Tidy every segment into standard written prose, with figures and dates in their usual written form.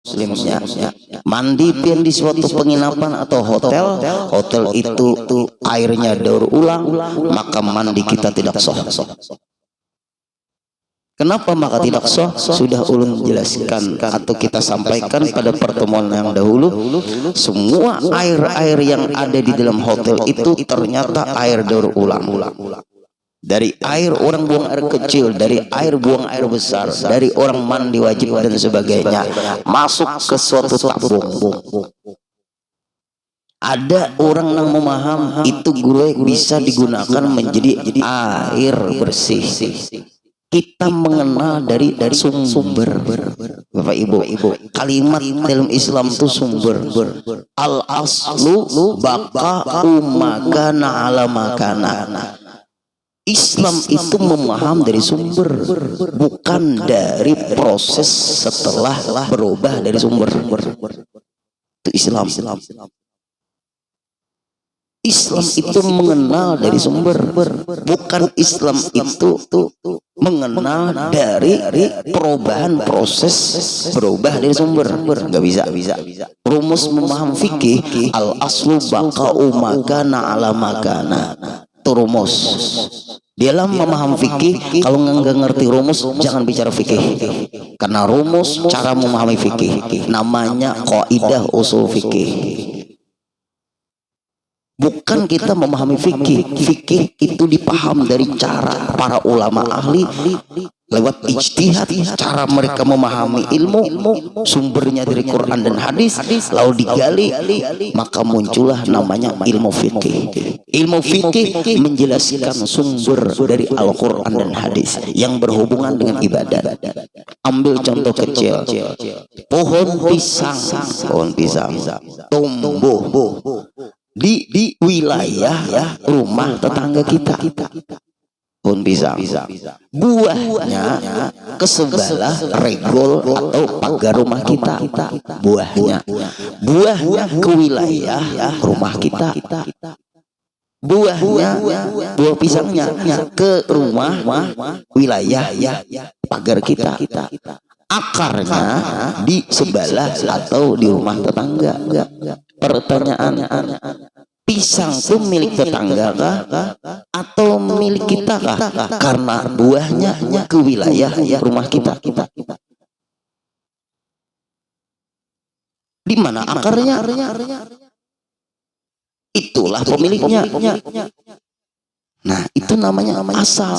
muslimnya mandi pian di suatu penginapan atau hotel itu airnya daur ulang, maka mandi kita tidak sah. Kenapa maka tidak sah? Sudah ulun jelaskan atau kita sampaikan pada pertemuan yang dahulu, semua air-air yang ada di dalam hotel itu ternyata air daur ulang. Dari air orang buang air kecil, dari air buang air besar, dari orang mandi wajib dan sebagainya, masuk ke suatu tabung. Ada orang yang memaham itu gulai bisa digunakan menjadi air bersih. Kita mengenal dari sumber, Bapak Ibu. Kalimat dalam Islam itu sumber. Al aslu baqa'u makana ala makana. Islam itu memaham dari sumber, bukan dari proses setelah berubah dari sumber. Itu Islam. Islam itu mengenal dari sumber, bukan Islam itu mengenal dari perubahan proses berubah dari sumber. Nggak bisa. Rumus memaham fikih, al aslu baqa'u makana ala makana. Itu rumus. Dalam memaham fikih, kalau nggak ngerti rumus, jangan bicara fikih. Karena rumus cara memahami fikih namanya qaidah usul fikih. Bukan kita memahami fikih. Fikih itu dipaham dari cara para ulama ahli lewat ijtihad, cara mereka memahami ilmu, sumbernya dari Quran dan hadis, lalu digali, maka muncullah namanya ilmu fikih. Ilmu fikih menjelaskan sumber dari Al-Quran dan hadis yang berhubungan dengan ibadat. Ambil contoh kecil, pohon pisang tumbuh di wilayah rumah tetangga kita. Pohon pisang, buahnya ke sebelah regol atau pagar rumah kita. Buahnya ke wilayah rumah kita. Buah pisangnya ke rumah wilayah pagar kita. Akarnya di sebelah atau di rumah tetangga. Pertanyaan, pisang itu milik tetangga kah atau milik kita kah? Karena buahnya ke wilayah rumah kita. Di mana akarnya? Itulah pemiliknya. Nah, itu namanya asal.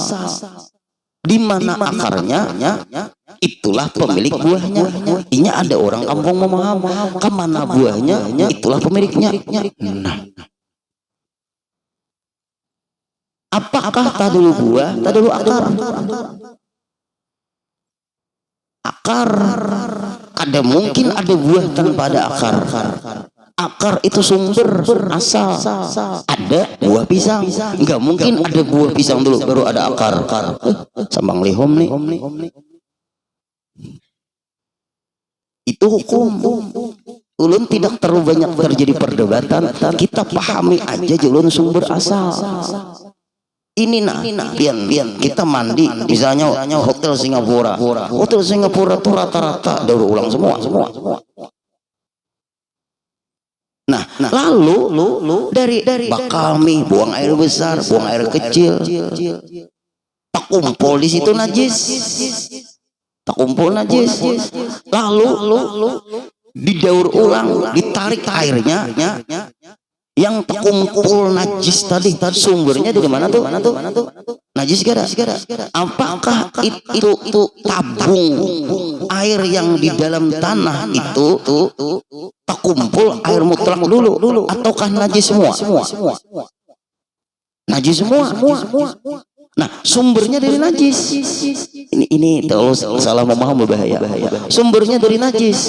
Di mana akarnya? Itulah pemilik buahnya. Artinya ada orang kampung memaham kemana buahnya, itulah pemiliknya. Nah, apakah tak dulu buah, tak dulu akar? Akar, ada mungkin ada buah tanpa ada akar. Akar itu sumber asal. Ada buah pisang, nggak mungkin ada buah pisang dulu baru ada akar. Sambang lihom nih. Itu hukum. Ulun tidak terlalu banyak terjadi perdebatan. Kita pahami aja ulun sumber asal. Ini pian kita mandi misalnya hotel Singapura. Hotel Singapura tuh rata-rata daur ulang semua. Nah, lalu dari bakami buang air besar, buang air kecil, tak kumpul di situ najis. Lalu didaur ulang, ditarik airnya, yang terkumpul najis tadi sumbernya dari mana tuh? Najis gak ada. Apakah itu tabung air yang di dalam tanah itu terkumpul air mutlak dulu ataukah najis semua? Najis semua. Nah, sumbernya dari najis. Ini kalau salah memaham berbahaya. Sumbernya dari najis.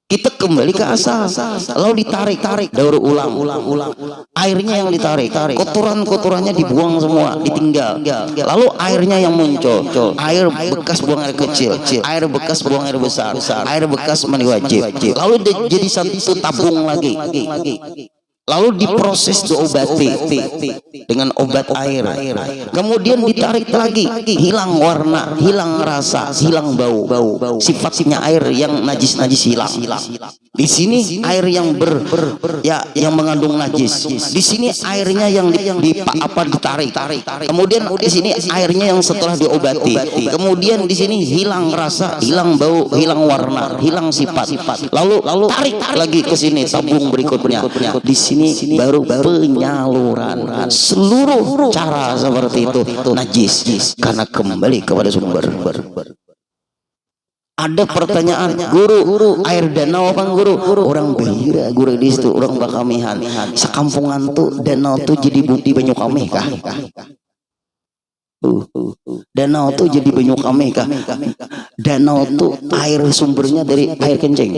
Kita kembali ke asal, lalu ditarik, daur ulang. Airnya yang ditarik, kotorannya dibuang semua, ditinggal. Lalu airnya yang muncul, air bekas buang air kecil, air bekas buang air besar, air bekas mandi wajib. Lalu jadi satu tabung lagi. lalu diproses diobati dengan obat air, kemudian ditarik lagi, hilang warna, hilang rasa, hilang bau, sifatnya air yang najis hilang. Di sini air yang yang mengandung najis, di sini airnya yang ditarik, kemudian di sini airnya yang setelah diobati, kemudian di sini hilang rasa, hilang bau, hilang warna, hilang sifat, lalu tarik lagi ke sini tabung berikutnya. Di sini baru penyaluran. Seluruh cara seperti itu najis karena kembali kepada sumber. Ada pertanyaan, guru, air danau apa guru? Orang Bahira, guru di situ, orang Bakamihan. Sekampungan tuh danau tuh jadi bukti banyu kami kah? Danau tuh jadi banyu kami kah? Danau tuh air sumbernya dari air kencing.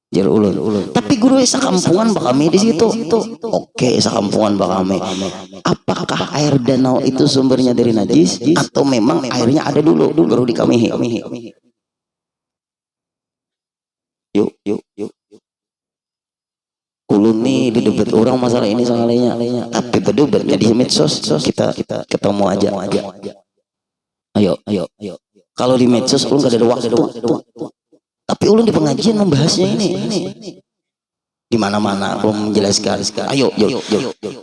Jar ulun. Tapi guru sakampungan bakami di situ. Oke, sakampungan bakami. Apakah air danau itu sumbernya dari najis atau memang airnya ada dulu baru dikamihi? Yuk. Ulun nih di debat orang masalah ini soalnya. Tapi berdebatnya di medsos kita ketemu aja. Ayo. Kalau di medsos ulun gak ada waktu. Tapi ulun di pengajian membahasnya ini. Di mana-mana belum menjelaskan. Ayo.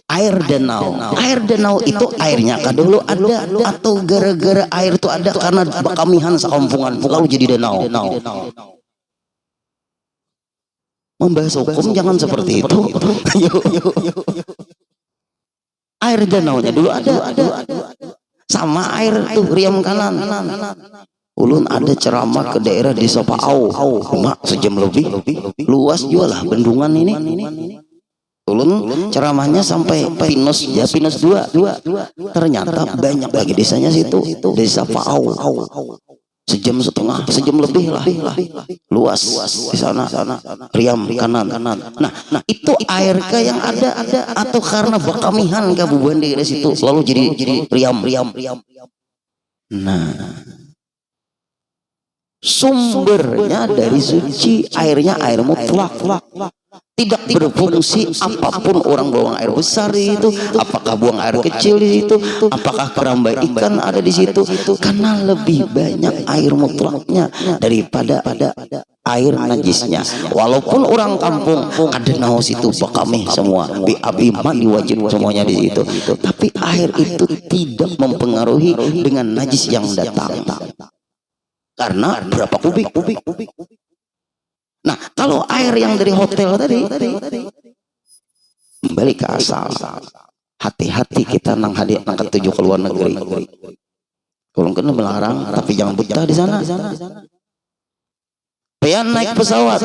Air danau itu airnya kan dulu ada atau gara-gara air itu ada karena bakamihan sekampungan lalu jadi danau. Membahas hukum jangan seperti itu. Yuk. Air danaunya dulu ada. Sama air tuh Riam kanan. Ulun ada ceramah ke daerah desa Paau, sejam lebih, luas juga lah bendungan ini. Ulun ceramahnya sampai Pinus 2. Ternyata banyak lagi desanya situ, desa Paau. Sejam lebih lah, luas di sana. Riam kanan. Nah itu air yang ada atau karena bakamihan kabupaten daerah situ lalu jadi Riam. Nah. Sumbernya dari suci, airnya air mutlak, tidak berfungsi apapun orang buang air besar di situ, apakah buang air kecil di situ, apakah keramba ikan ada di situ, karena lebih banyak air mutlaknya daripada air najisnya. Walaupun orang kampung ada naos itu bakami semua, abi mandi wajib semuanya di situ, tapi air itu tidak mempengaruhi dengan najis yang datang. Karena berapa kubik. Nah, kalau air yang dari hotel tadi kembali ke asal. Hati-hati kita nang ketujuh ke luar negeri. Kalau kena melarang, tapi jangan betah di sana. Pian naik pesawat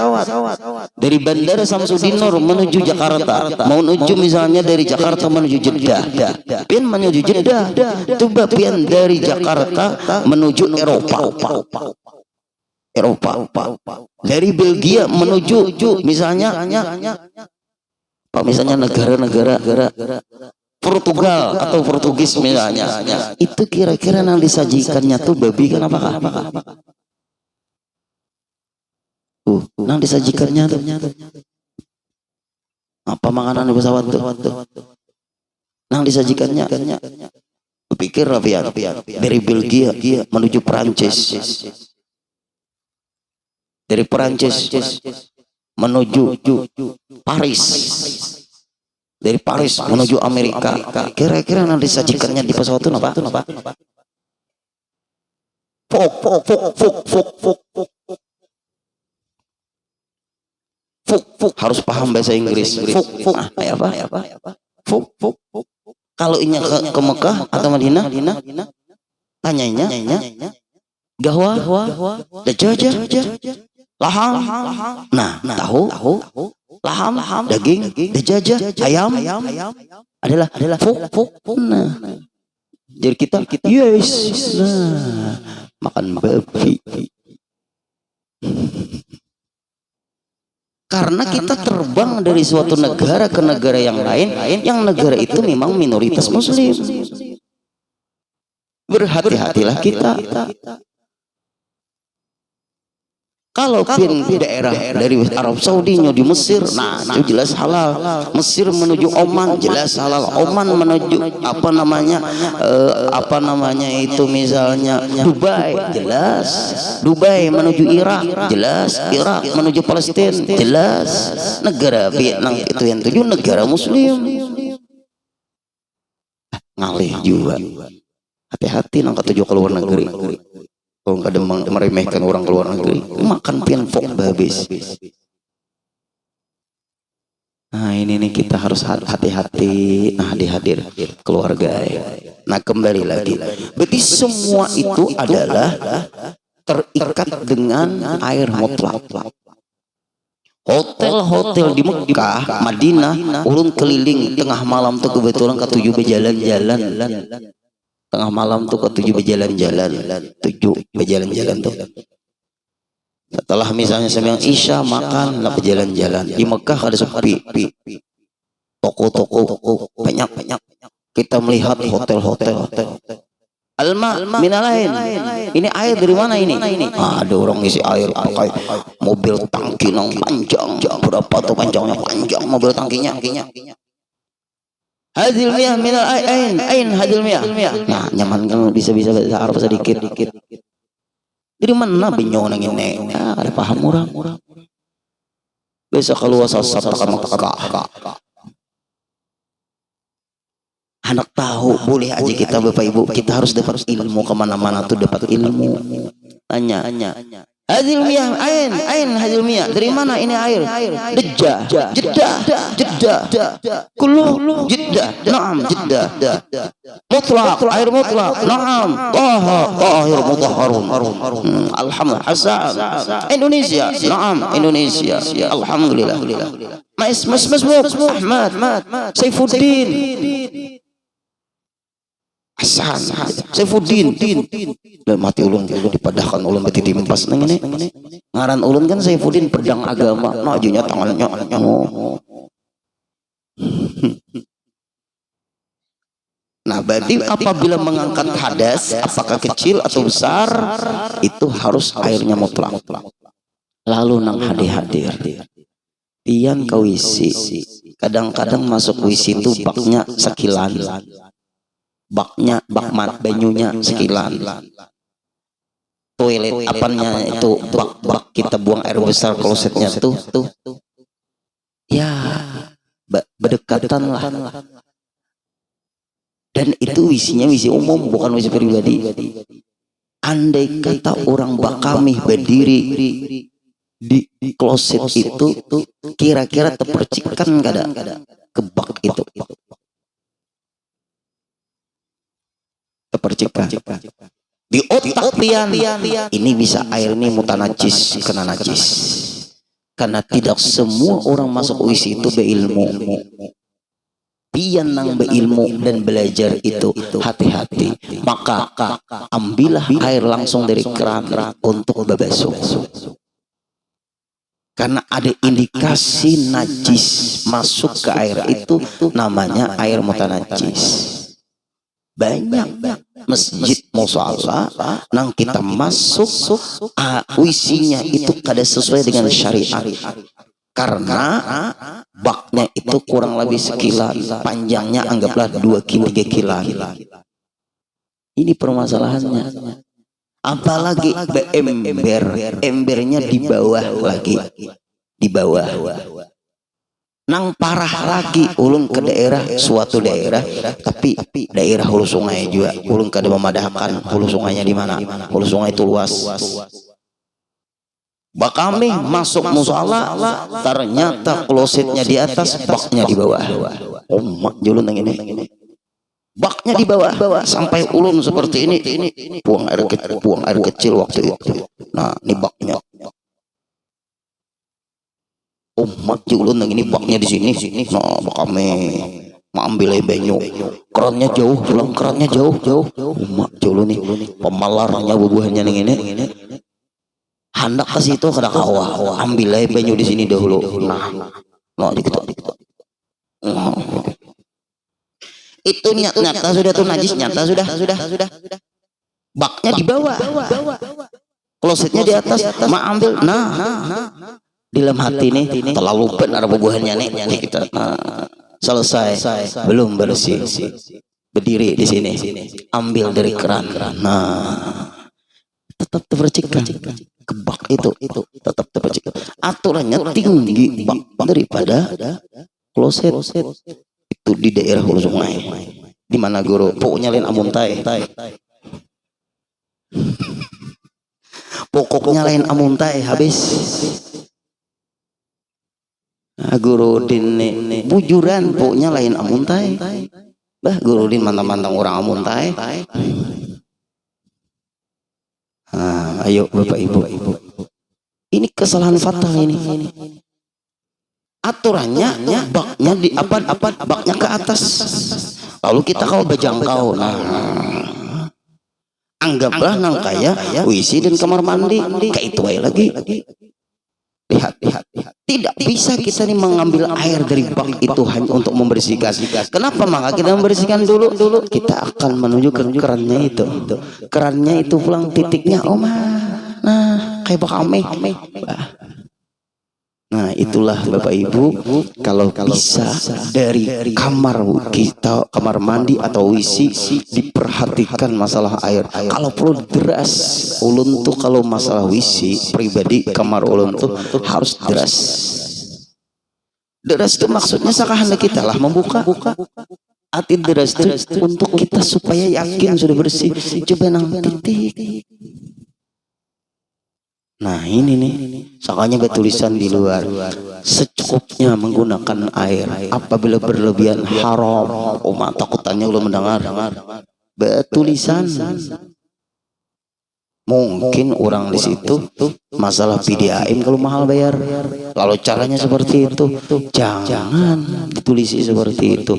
dari Bandara Samsudinur menuju Jakarta, menuju misalnya dari Jakarta menuju Jeddah, pian menuju Jeddah, coba pian dari Jakarta menuju Eropa, dari Belgia menuju misalnya negara-negara Portugal atau Portugis misalnya, itu kira-kira yang disajikannya tuh babi kan apakah? Nang disajikannya tuh apa makanan di pesawat tuh? Nang disajikannya pikir Rafian dari Belgia menuju Perancis, dari Perancis menuju Paris, dari Paris menuju Amerika. Kira-kira nang disajikannya di pesawat itu apa? Fuk harus paham bahasa Inggris. Fuk apa? Fuk. Kalau inya ke Mekah atau Madinah, tanyanya gahwa, dajaja, laham. Nah, tahu, laham, daging, dajaja, ayam adalah fuk. Nah, jadi kita yes. Nah, makan babi. Karena kita terbang dari suatu negara ke negara yang lain, yang negara itu memang minoritas muslim. Berhati-hatilah kita. Kalau pin daerah dari Arab Saudi di Mesir, nah itu jelas halal. Mesir menuju Oman jelas halal. Oman menuju apa namanya itu misalnya Dubai jelas. Dubai menuju Irak jelas. Irak menuju Palestina jelas. Negara Vietnam itu yang tujuh negara Muslim. Ngalih juga. Hati-hati nang ketujuh ke luar negeri. Kalau nggak ada meremehkan orang ke luar negeri, makan pienfok habis. Nah ini nih kita harus hati-hati. Nah hadir keluarga ya. Nah kembali lagi, berarti semua itu adalah terikat dengan air mutlak. Hotel-hotel di Mekah, Madinah, ulun keliling tengah malam tuh kebetulan ketujuh berjalan-jalan. Tengah malam tuh ketujuh berjalan-jalan, tuh. Setelah misalnya sembahyang Isya makan lah berjalan-jalan. Di Mekah ada sepi, toko-toko banyak. Kita melihat hotel-hotel. Alma minalain. Ini air dari mana ini? Ada orang isi air pakai mobil tangki yang panjang. Berapa tuh panjangnya? Panjang mobil tangkinya. Hadil miyah minal ain hadil miyah. Nah nyaman kan bisa bahasa Arab sedikit. Jadi mana bingung nang ini? Ada paham orang. Besok keluar sasat kakak. Anak tahu boleh aja kita Bapak Ibu, kita harus dapat ilmu kemana-mana tuh dapat ilmu. Tanya. Hadil miyah ain hadil miyah. Dari mana ini air? Jeddah. Kullu Jeddah. Naam Jeddah. Mutlaq, air mutlaq. Naam. Tahir mutahharun. Alhamdulillah. Hasan. Indonesia. Naam Indonesia. Alhamdulillah. Mas Ahmad. Saifuddin. Hasan, Saifuddin. Dan mati ulun dipadahkan ulun beti dimpas nang ini. Ngaran ulun kan Saifuddin pedang agama. Najunya tangannya. Nah, berarti apabila mengangkat hadas, apakah kecil atau besar, itu harus airnya mutlak. Lalu nang hadir. Pian ke wisi. Kadang-kadang masuk wisi itu baknya sekilan. Bak banyunya sekilan. Toilet apanya itu bak kita buang air besar klosetnya tuh ya berdekatan lah. Dan itu wisinya wisi umum bukan wisi pribadi. Andai kata orang Bakami berdiri di kloset itu kira-kira terpercikan kada ke bak itu. Terpercikan di otak pian ini bisa air ini mutanajis kena najis karena tidak semua orang masuk wisi itu berilmu. Pian nang berilmu dan belajar itu hati-hati, maka ambillah air langsung dari keran untuk berbasuh karena ada indikasi najis masuk ke air itu, namanya air mutanajis. Banyak masjid musala nang kita masuk wisinya itu kada sesuai dengan syariat karena baknya itu kurang lebih sekilan, panjangnya anggaplah 2-3 kilan. Ini permasalahannya. Apalagi embernya di bawah lagi, di bawah. Nang parah lagi ulun ke suatu daerah tapi daerah hulu sungai juga ulun kada memadahkan hulu sungainya di mana. Hulu sungai itu luas. Bakami masuk musala ternyata klosetnya di atas, baknya di bawah. Mak julun yang ini. Baknya di bawah sampai ulun seperti ini buang air kecil waktu itu. Nah, ini baknya. Mak julun yang ini baknya di sini. Nah, Bakami mau ambil banyu. Kerannya jauh, pulang kerannya jauh. Mak julun nih pemalarnya bubuhannya yang ini. Hendak ke situ kada kawah, ambil banyu di sini dahulu. Nah, diketok. Itu nyata sudah tuh najis, nyata sudah. Baknya di bawah. klosetnya di atas, mak ambil. Nah, di dalam hati nih terlalu benar bubuhannya nih kita. Selesai, belum bersih, berdiri di sini, ambil dari keran. Nah, tetap terpercikan ke bak itu tetap terpercikan. Aturannya tinggi bak daripada kloset itu di daerah hulu sungai. Di mana guru? Pokoknya lain amun tai. Pokoknya lain amun tai habis. Nah, Guru Din bujuran pokoknya lain amun tai. Bah Guru Din mantang-mantang orang amun tai. Nah, ayo Bapak Ibu. Ini kesalahan fatal ini. Aturannya baknya di baknya ke atas. Lalu kita kalau berjangkau, nah anggaplah nang kaya WC dan kamar mandi kayak itu aja lagi. Lihat. Tidak bisa kita nih mengambil air dari bak itu hanya untuk membersihkan. Kenapa? Maka kita membersihkan dulu. Kita akan menuju ke kerannya itu. Kerannya itu pulang titiknya, nah kayak bak ame. Nah itulah Bapak Ibu, kalau bisa dari kamar kita, kamar mandi atau WC diperhatikan masalah air. Kalau perlu deras, ulun tuh kalau masalah WC pribadi kamar ulun tuh harus deras. Deras itu maksudnya seakan kita lah membuka. Arti deras itu untuk kita supaya yakin sudah bersih. Coba nang titik. Nah ini nih, soalnya bertulisan di luar, secukupnya menggunakan air. Apabila berlebihan haram. Oh mak takutannya lo mendengar. Bertulisan. Mungkin orang di situ masalah PDAM kalau mahal bayar. Lalu caranya seperti itu. Jangan ditulisi seperti itu.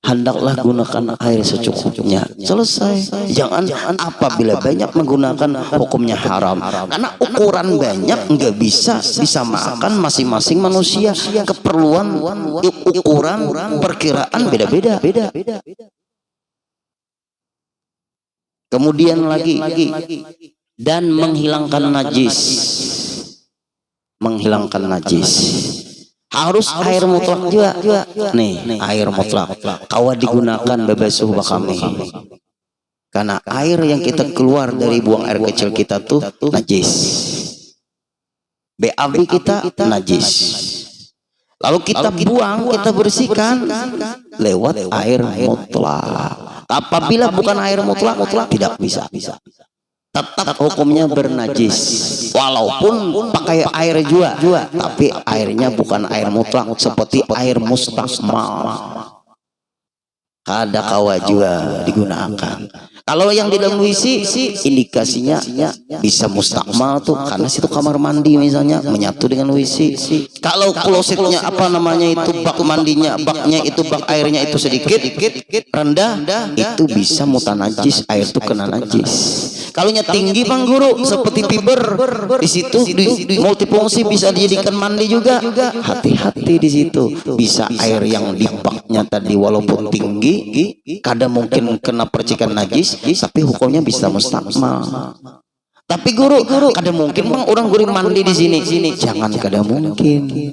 Hendaklah gunakan air secukupnya. Selesai. Jangan apabila banyak menggunakan hukumnya haram. Karena ukuran banyak nggak bisa disamakan masing-masing manusia. Keperluan ukuran perkiraan beda-beda. Kemudian lagi. Dan menghilangkan najis. Harus air mutlak juga. Nih, air mutlak. Kawa digunakan bebasuh bakami. Karena air yang kita keluar dari buang air kecil kita tuh najis. BAB kita najis. Lalu kita buang, kita bersihkan lewat air mutlak. Apabila bukan air mutlak tidak bisa. Tetap hukumnya bernajis walaupun pakai air juga, tapi airnya bukan air mutlak seperti air mustakmal. Ada kawa juga digunakan. Kalau yang di dalam WC indikasinya bisa mustakmal tuh karena situ kamar mandi misalnya menyatu dengan WC. Kalau klosetnya apa namanya itu bak mandinya, baknya itu bak airnya itu sedikit rendah, itu bisa mutanajis, air itu kena najis. Kalau tinggi Bang Guru seperti fiber di situ di multifungsi bisa dijadikan mandi juga. Hati-hati di situ. Bisa air yang di baknya tadi walaupun tinggi kadang mungkin kena percikan najis, tapi hukumnya bisa mustakmal. Tapi guru kadang mungkin Bang orang guru mandi di sini. Jangan kadang mungkin.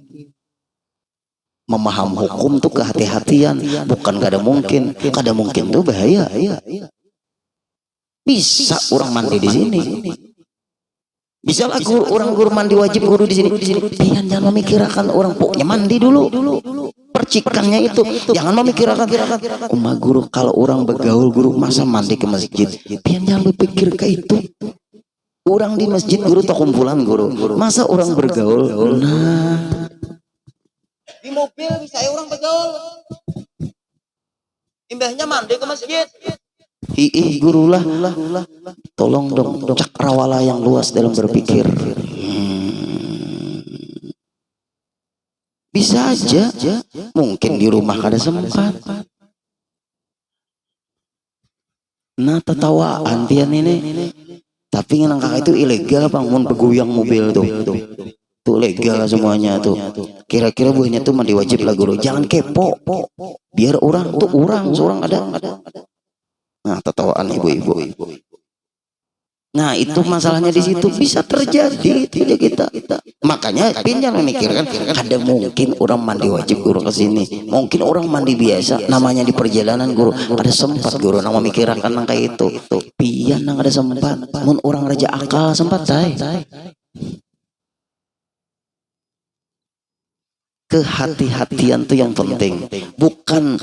Memaham hukum tuh kehati-hatian, bukan kadang mungkin. Kadang mungkin tuh bahaya. Bisa orang mandi di sini. Bisa lah orang guru mandi wajib guru di sini. Jangan memikirkan orang pokoknya mandi dulu. Percikannya itu jangan memikirkan guru kalau orang bergaul guru masa mandi ke masjid. Jangan berpikir ke itu. Orang di masjid guru tak kumpulan guru. Masa orang bergaul? Nah, di mobil bisa orang bergaul. Imbahnya mandi ke masjid. Guru lah. Tolong dong cakrawala yang luas dalam berpikir. Bisa aja mungkin di rumah kada sempat. Nah tertawaan pian ini. Tapi nang kakak itu ilegal Bang, mun pegoyang mobil tuh. Tuh legal semuanya tuh. Kira-kira buahnya tuh mandi wajib lah guru. Jangan kepo. Biar orang seorang ada. Nah tertawaan ibu-ibu. Nah itu masalahnya di situ, bisa terjadi tidak kita. Makanya jangan memikirkan ada mungkin orang mandi wajib guru ke sini, mungkin orang mandi biasa, namanya di perjalanan guru ada sempat guru nang memikirkan nang kayak itu. Pian nang ada sempat, mun orang raja akal sempat saya. Kehati-hatian tuh yang penting, bukan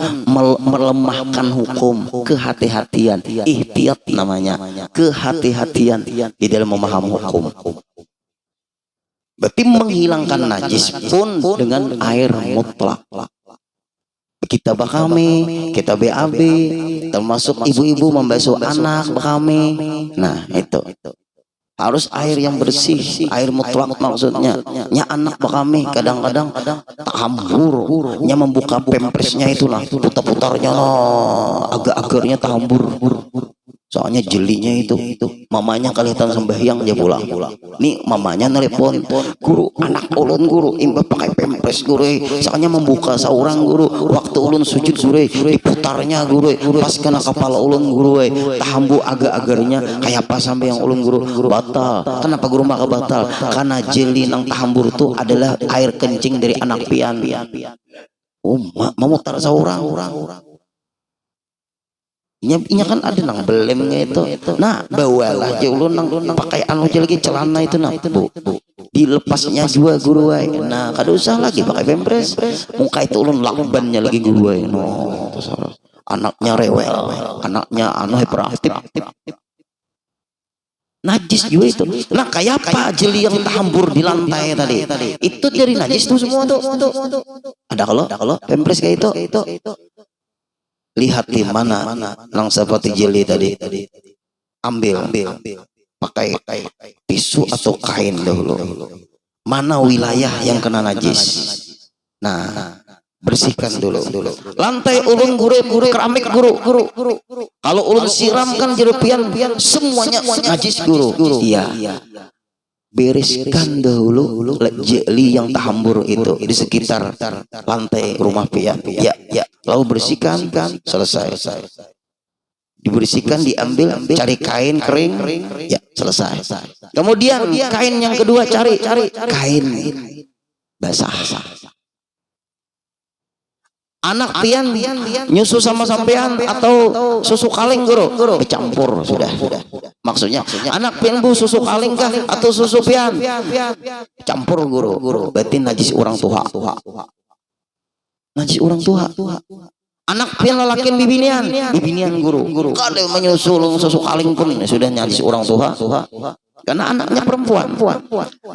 melemahkan hukum. Kehati-hatian, ihtiyat namanya, kehati-hatian di dalam memahami hukum. Berarti menghilangkan najis pun dengan air mutlak. Kita bakame, kita BAB, termasuk ibu-ibu membasuh anak bakame. Nah itu harus air yang bersih, air mutlak maksudnya. Nya anak bakami kadang-kadang tahambur, nya membuka pempresnya itulah, putar-putarnya agak-agaknya tahambur. Soalnya jelinya itu mamanya kelihatan sembahyang dia pulang. Nih mamanya nelpon, guru anak ulun guru imba pakai pempres guru, soalnya membuka seorang guru waktu ulun sujud guru diputarnya guru pas kena kepala ulun guru tahambu agak-agarnya kayak apa sampai yang ulun guru batal. Kenapa guru maka batal? Karena jeli nang tahambur itu adalah air kencing dari anak pian. Memutar seorang. Inya kan ada nang belemnya itu. Nah, bawalah aja ulun nang pakai anu aja lagi celana itu nah, Bu. Dilepasnya juga guru wae. Nah, kada usah lagi pakai pempres. Muka itu ulun lakbannya lagi guru wae. No, anaknya rewel, anaknya anu hiperaktif. Najis juga itu. Nah, kayak apa jeli yang tahambur di lantai tadi? Itu dari najis tuh semua tuh. Ada kalau pempres kayak itu. Lihat di mana nang seperti jeli tadi, ambil pakai tisu atau kain dahulu, mana wilayah yang kena najis, nah bersihkan dulu. Lantai ulun guru keramik guru, kalau ulun siram kan jerupian semuanya najis guru. Iya, bereskan dahulu jeli yang tahambur itu di sekitar lantai rumah pian. Ya, lalu bersihkan kan selesai. Dibersihkan, diambil, cari kain kering, ya selesai. Kemudian kain yang kedua cari kain basah. Anak pian nyusu sama sampean atau susu kaleng guru bercampur sudah. Maksudnya anak pian bu susu kaleng kah atau susu pian campur guru berarti najis orang tua. Najis orang tua. Anak pian lalakin bibinian guru kada menyusu susu kaleng pun sudah najis orang tua. Karena anaknya perempuan.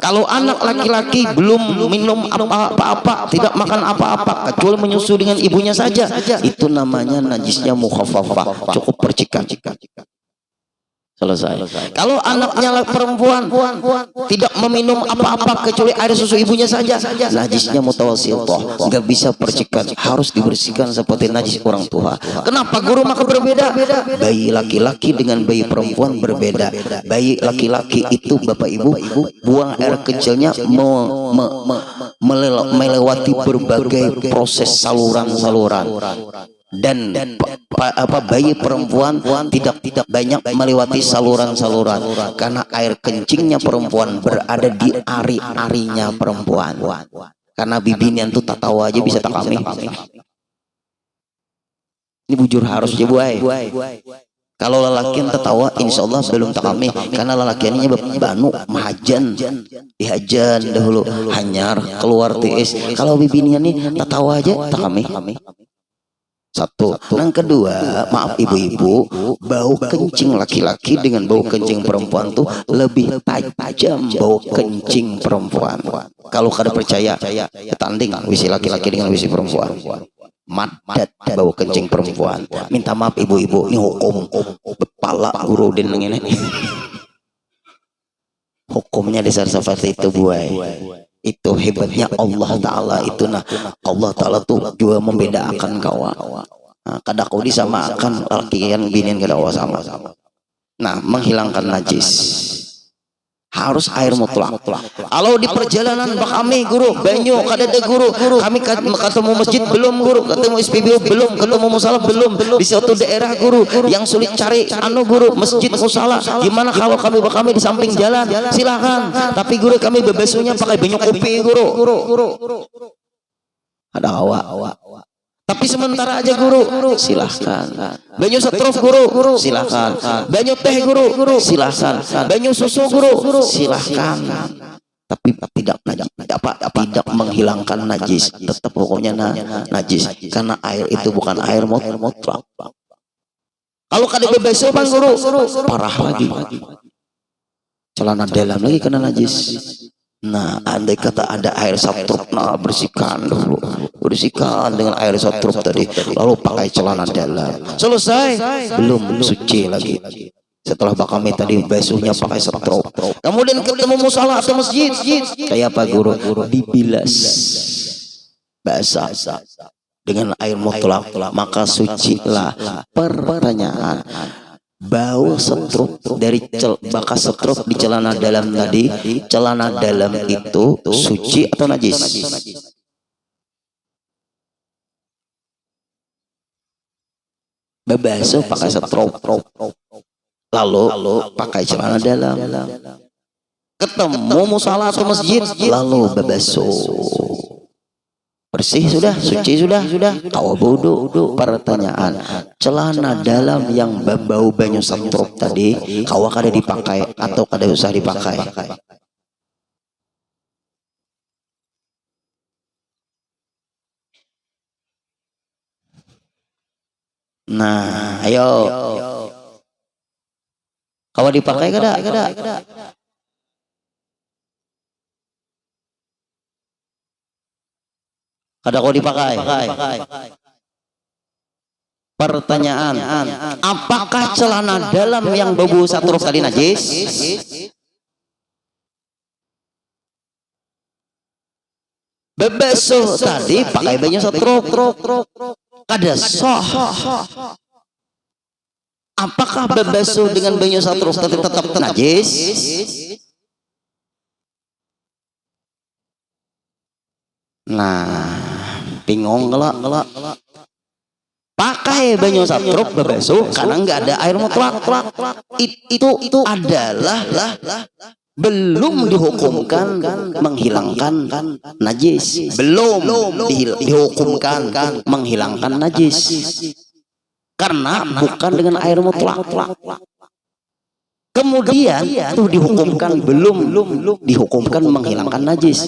Kalau anak laki-laki belum minum apa-apa, tidak makan apa-apa, kecuali menyusu dengan ibunya saja, itu namanya najisnya mukhaffafah, cukup percikan. Selesai. Kalau anaknya perempuan tidak meminum apa-apa kecuali air susu ibunya saja, najisnya mutawassithah, nggak bisa percikan, harus dibersihkan seperti najis orang tua. Kenapa guru maka berbeda? Bayi laki-laki dengan bayi perempuan berbeda. Bayi laki-laki itu bapak ibu buang air kecilnya melewati berbagai proses saluran. Dan bayi perempuan tidak banyak melewati saluran karena air kencingnya perempuan berada di ari-arinya perempuan. Karena bibinian tuh tak tahu aja bisa tak kami. Ini bujur harus aja buai. Kalau lelakian tertawa insya Allah belum tak kami, karena lelakiannya banu mahajan dihajan dahulu hanyar keluar TS. Kalau bibinian nih tertawa aja tak kami. Satu. Yang kedua, maaf ibu-ibu, bau kencing laki-laki dengan bau kencing perempuan tuh lebih tajam bau kencing perempuan. Kalau kada percaya, tanding wisi laki-laki dengan wisi perempuan. Madat bau kencing perempuan. Minta maaf ibu-ibu, ini hukum kepala guru den ini. Hukumnya dasar seperti itu buai. Itu hebatnya Allah Ta'ala itu. Nah Allah Ta'ala tuh juga membedakan kawa. Nah, kada kau disamakan laki yang binian kada sama. Nah menghilangkan najis harus air mutlak. Kalau di perjalanan kami guru banyu kadada guru kami ketemu masjid belum guru, ketemu SPBU belum, ketemu musala belum, di suatu daerah guru yang sulit cari guru masjid musala, gimana kalau kami di samping jalan, silakan, tapi guru kami bebasunya pakai banyu kopi guru. Ada awak tapi sementara aja guru, silahkan. Banyu setruf guru, silahkan. Banyu teh guru, silahkan. Banyu susu guru, silahkan. Tapi tidak menghilangkan najis, tetap pokoknya najis, karena air itu bukan air mutlak. Kalau kada bebeso bang guru, parah lagi. Celana dalam lagi kena najis. Nah, andai kata ada air satruk, nah bersihkan dulu, bersihkan dengan air satruk tadi, lalu pakai celana dalam. Selesai, belum suci lagi. Setelah bakami tadi basuhnya pakai satruk, kemudian ketemu musala atau masjid, kayak apa guru? Dibilas, basah dengan air mutlak, maka sucilah. Pertanyaan, bau setruk dari bekas setruk di celana dalam tadi, celana dalam itu suci atau najis? Bebasuh pakai setruk, lalu pakai celana dalam, ketemu musala atau masjid, lalu bebasuh, bersih sudah, suci sudah, tahu wudu. Pertanyaan, celana dalam yang bau banyu setruk tadi, kau kada dipakai atau kada usah dipakai? Nah, ayo, kau dipakai kada? Kada kau dipakai. Pertanyaan, apakah celana dalam yang bau satruk tadi najis? Bebasuh tadi pakai banyu satruk, kada sah. Apakah bebasuh dengan banyu satruk tadi tetap najis? Nah, bingung ngelak. Pakai banyu satruk bebasuh karena nggak ada air mutlak. Itu adalah belum dihukumkan menghilangkan najis. Belum dihukumkan menghilangkan najis. Karena bukan dengan air mutlak. Kemudian itu dihukumkan belum dihukumkan menghilangkan najis.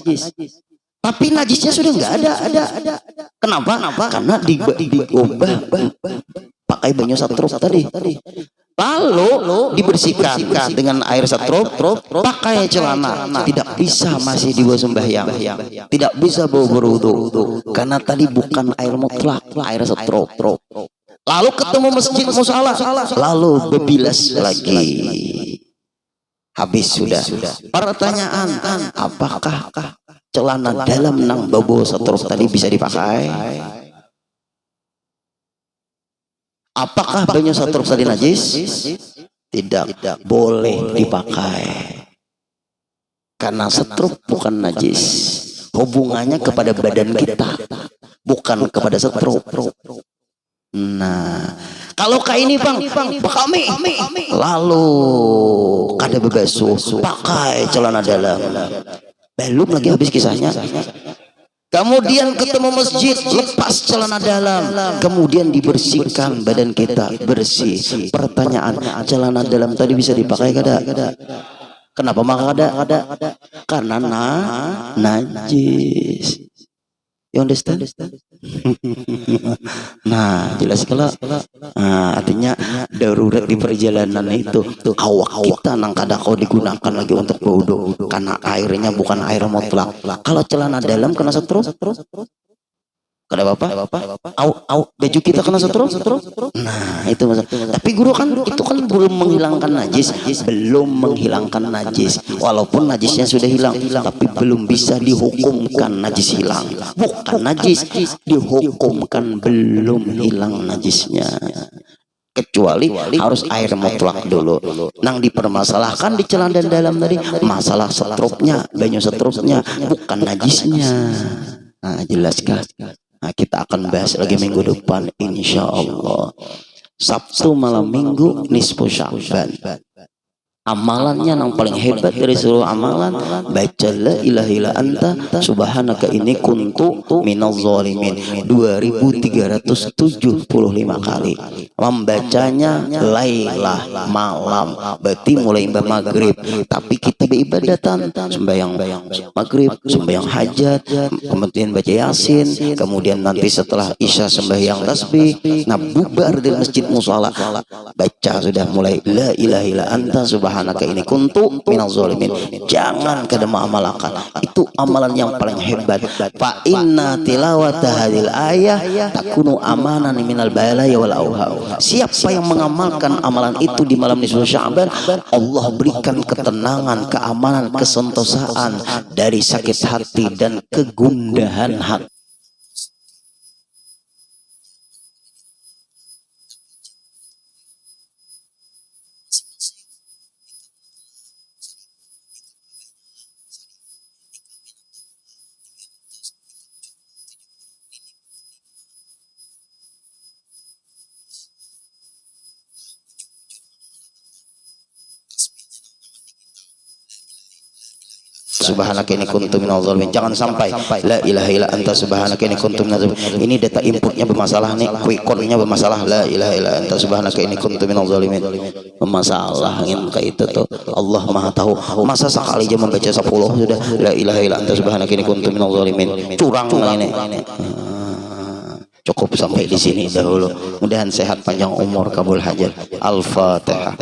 Tapi najisnya sudah nggak ada. Kenapa? Karena diubah pakai banyu satruk tadi. Lalu dibersihkan dengan air satruk, pakai celana. Tidak bisa masih dibawa sembahyang. Tidak bisa bawa berwudu. Karena tadi bukan air mutlak, air satruk. Lalu ketemu masjid musala, lalu bebilas lagi. Habis sudah. Pertanyaan, apakah celana dalam nang bau satruk tadi bisa dipakai? Apakah banyu satruk tadi najis? Tidak boleh dipakai. Karena satruk bukan najis. Hubungannya kepada badan kita, bukan kepada satruk. Nah, kalau kayak ini bang, kami lalu kada bebasuh, pakai celana dalam. Belum lagi habis kisahnya. Kemudian ketemu masjid, lepas celana dalam, kemudian dibersihkan badan kita bersih. Pertanyaan, celana dalam tadi bisa dipakai kada? Kenapa maka kada? Karena najis. You understand? Nah, jelas kalau artinya darurat di perjalanan itu awak kita nang kada kau digunakan lagi untuk wudu karena airnya bukan air mutlak. Kalau celana dalam kena setruk, kada apa-apa. Baju kita kena setruk. Nah, itu masalah. Tapi guru kan itu kan belum menghilangkan najis, walaupun najisnya sudah hilang, tapi belum bisa dihukumkan najis hilang. Bukan najis, dihukumkan belum hilang najisnya. kecuali harus air mutlak dulu. Nang dipermasalahkan di celana dan dalam tadi masalah setrupnya, banyu setrupnya, bukan najisnya. Nah, jelaskan. Nah, kita akan bahas lagi minggu depan insya Allah. Sabtu malam minggu nisfu Sya'ban. Amalannya yang paling hebat dari seluruh amalan baca la ilaha illa anta subhanaka inni kuntu minadz zalimin 2375 kali. Membacanya lailah malam, berarti mulai maghrib. Tapi kita beribadatan sembahyang maghrib, sembahyang hajat, kemudian baca yasin, kemudian nanti setelah isya sembahyang tasbih. Nah, bubar di masjid musala baca sudah mulai la ilaha illa anta subhanaka ini kuntu minadz zalimin. Jangan kada mengamalkan. Itu amalan yang paling hebat. Fa inna tilawata hadil ayah takunu amanan minal balaya wal auha. Siapa yang mengamalkan amalan itu di malam nisfu Sya'ban, Allah berikan ketenangan, keamanan, kesentosaan dari sakit hati dan kegundahan hati. Subhanaka inni kuntu minadz zalimin. Jangan sampai la ilaha illa anta subhanaka inni kuntu minadz zalimin. Ini data inputnya bermasalah nih, quick count-nya bermasalah. La ilaha illa anta subhanaka inni kuntu minadz zalimin. Bermasalah yang kayak itu tuh. Allah Maha tahu. Masa sekali aja membaca 10 sudah la ilaha illa anta subhanaka inni kuntu minadz zalimin. Curang ini. Cukup sampai di sini dahulu. Mudahan sehat panjang umur, kabul hajat. Al-Fatihah.